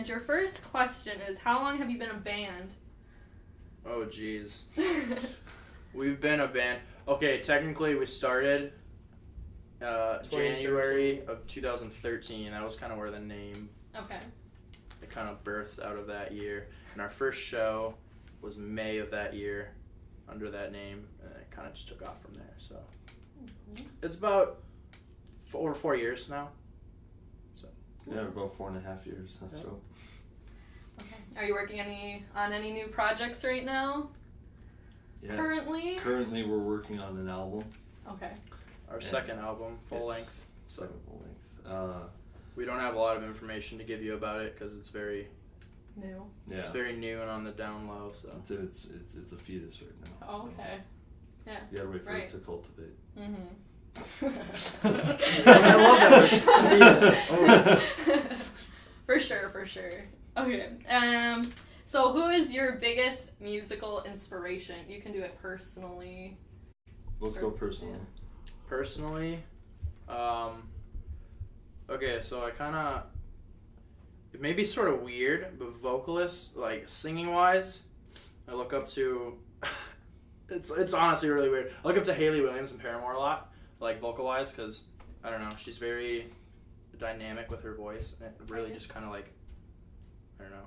And your first question is, how long have you been a band? Oh, jeez. We've been a band. Okay, technically we started January of 2013. That was kind of where the name it kind of birthed out of that year. And our first show was May of that year under that name, and it kind of just took off from there. So it's about over 4 years now. So yeah, about 4.5 years. That's dope. Okay. Are you working on any new projects right now? Yeah. Currently we're working on an album. Okay. our second album, full length. So Second full length. we don't have a lot of information to give you about it because it's very new. Yeah. It's very new and on the down low. So It's a fetus right now. Oh, okay. Yeah. You gotta wait for it to cultivate. I love that. For sure. Okay. So who is your biggest musical inspiration? You can do it personally. Let's go personally. Yeah. Personally, okay, so I kind of, it may be sort of weird, but vocalists, like singing wise, I look up to, it's honestly really weird. I look up to Hayley Williams and Paramore a lot, like vocal wise, because, I don't know, she's very dynamic with her voice, and it really just kind of like, I don't know,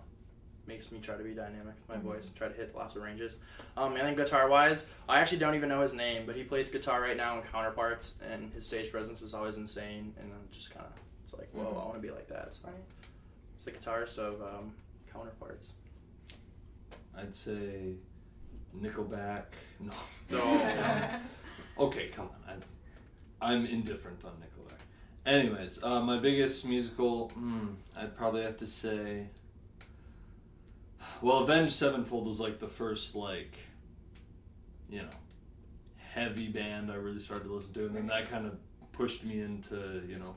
makes me try to be dynamic with my voice, try to hit lots of ranges. And then guitar wise, I actually don't even know his name, but he plays guitar right now in Counterparts, and his stage presence is always insane, and I'm just kind of, it's like, whoa, I want to be like that. So it's the guitarist of Counterparts. I'd say Nickelback. No. No. Okay, come on. I'm indifferent on Nickelback. Anyways, my biggest musical, I'd probably have to say, well, Avenged Sevenfold was like the first, like, you know, heavy band I really started to listen to, and then that kind of pushed me into, you know,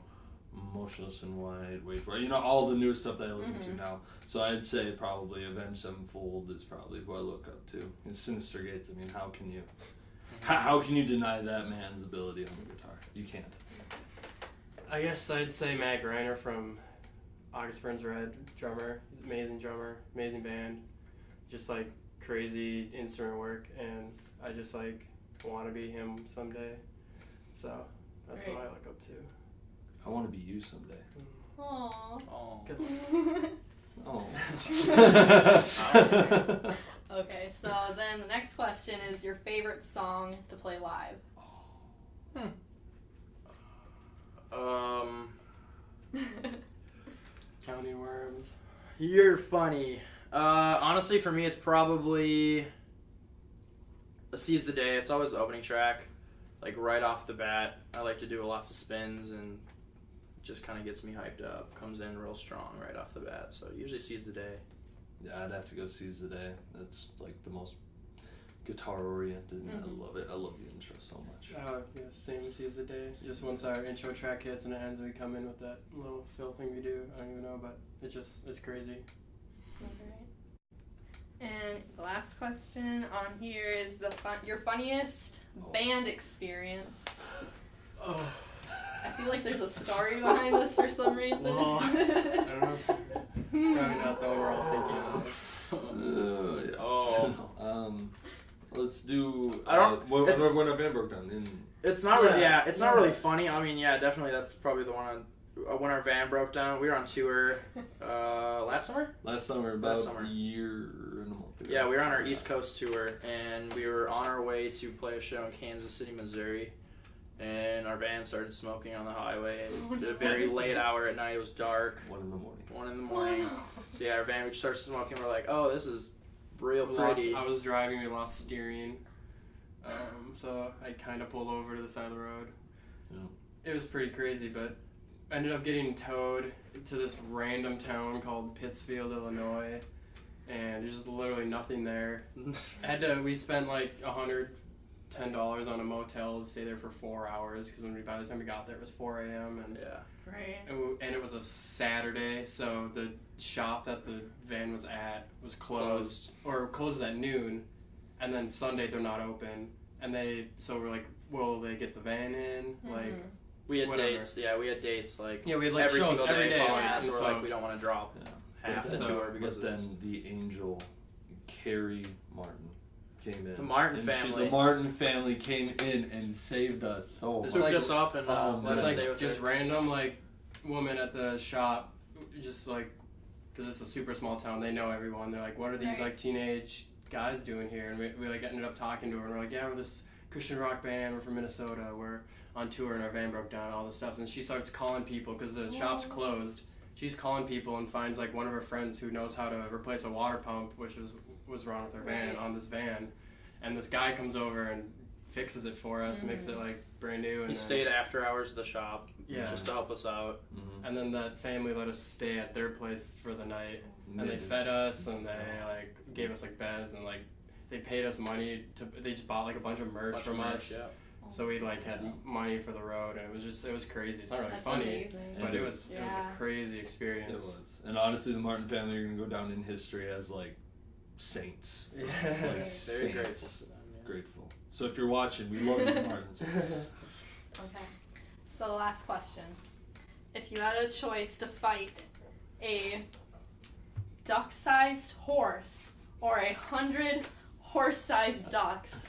Motionless in White, Wait For It, you know, all the new stuff that I listen to now. So I'd say probably Avenged Sevenfold is probably who I look up to. And Sinister Gates, I mean, how can you deny that man's ability on the guitar? You can't. I guess I'd say Matt Greiner from August Burns Red, drummer. He's an amazing drummer, amazing band, just like crazy instrument work, and I just like want to be him someday. So that's what I look up to. I want to be you someday. Aww. Good Oh. Okay, so then the next question is your favorite song to play live. County Worms. You're funny. Honestly, for me, it's probably Seize the Day. It's always the opening track, like right off the bat. I like to do lots of spins, and it just kind of gets me hyped up. Comes in real strong right off the bat. So usually Seize the Day. Yeah, I'd have to go Seize the Day. That's like the most guitar oriented, and I love it. I love the intro so much. Yeah, same Seize the Day. Just once our intro track hits and it ends, we come in with that little fill thing we do. I don't even know, but it's crazy. Okay. And the last question on here is your funniest band experience. Oh. I feel like there's a story behind this for some reason. Well, I don't know. Probably not the one we're all thinking of. Let's do. I don't. When a band broke down. It's not really. Yeah, it's not really funny. I mean, yeah, definitely. That's probably the one. When our van broke down, we were on tour last summer. About a year and a month ago. Yeah, we were on our East Coast tour, and we were on our way to play a show in Kansas City, Missouri. And our van started smoking on the highway at a very late hour at night. It was dark. 1 in the morning. So yeah, our van, we just started smoking. We're like, oh, this is real pretty. I was driving, we lost steering. So I kind of pulled over to the side of the road. Yeah. It was pretty crazy, but I ended up getting towed to this random town called Pittsfield, Illinois. And there's just literally nothing there. We spent like $110 on a motel to stay there for 4 hours, because by the time we got there it was 4 a.m. and and it was a Saturday, so the shop that the van was at was closed at noon, and then Sunday they're not open, and so we're like, will they get the van in? Like, we had whatever. dates. Yeah, we had dates like we had like every shows single every day. Following that, so we're like, we don't want to drop half the So- tour because But of this. then the angel, Carrie Martin, came in. The Martin And family. the Martin family came in and saved us so It's Swooped much. like- us up and let It's us like stay with just her. random like woman at the shop, just like, because it's a super small town. They know everyone. They're like, what are these Right. like teenage guys doing here? And we like ended up talking to her, and we're like, yeah, we're this Christian rock band. We're from Minnesota. We're on tour, and our van broke down. All this stuff, and she starts calling people because the shop's closed. She's calling people and finds like one of her friends who knows how to replace a water pump, which was wrong with her van Right. on this van, and this guy comes over and fixes it for us, makes it like brand new. And He then- stayed after hours at the shop Yeah. just to help us out. Mhm. And then that family let us stay at their place for the night, and they It fed was- us, and they like gave us like beds, and like they paid us money to. They just bought like a bunch of merch Bunch from of merch, us, yeah. so we like had money for the road, and it was crazy. It's not really That's funny, amazing. but And it was Yeah. a crazy It experience. was. And honestly, the Martin family are going to go down in history as like saints. Yeah. Like Very Very grateful saints. to them. Yeah. Grateful. So if you're watching, we love you, Martins. Okay. So last question. If you had a choice to fight a duck-sized horse or 100 horse-sized ducks,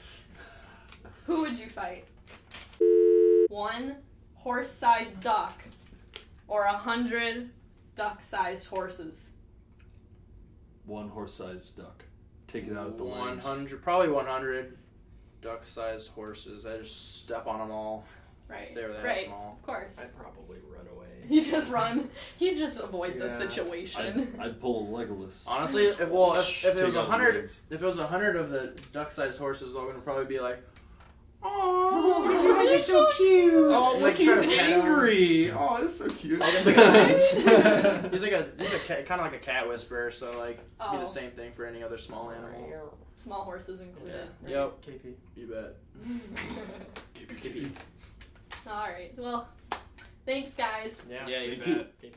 who would you fight? One horse-sized duck or 100 duck-sized horses? One horse-sized duck. Take it out at the legs. 100, probably 100 duck-sized horses. I just step on them all. Right. They were that right. small. Of course. I'd probably run away. You just run. You just avoid the Yeah. situation. I'd pull a Legolas. Honestly, if it was Take out the 100, legs. if it was 100 of the duck-sized horses, Logan would probably be like, Oh, "Oh, you guys are so cute." Oh, Like, look, try he's to pet him. angry. Oh, that's so cute. Logan's like a, he's a kind of like a cat whisperer, so like it'd be Oh. the same thing for any other small animal. Small horses included. right? Yep, KP. you bet. All right. Well, thanks, guys. Yeah. Yeah, you Thank you. bet. KP.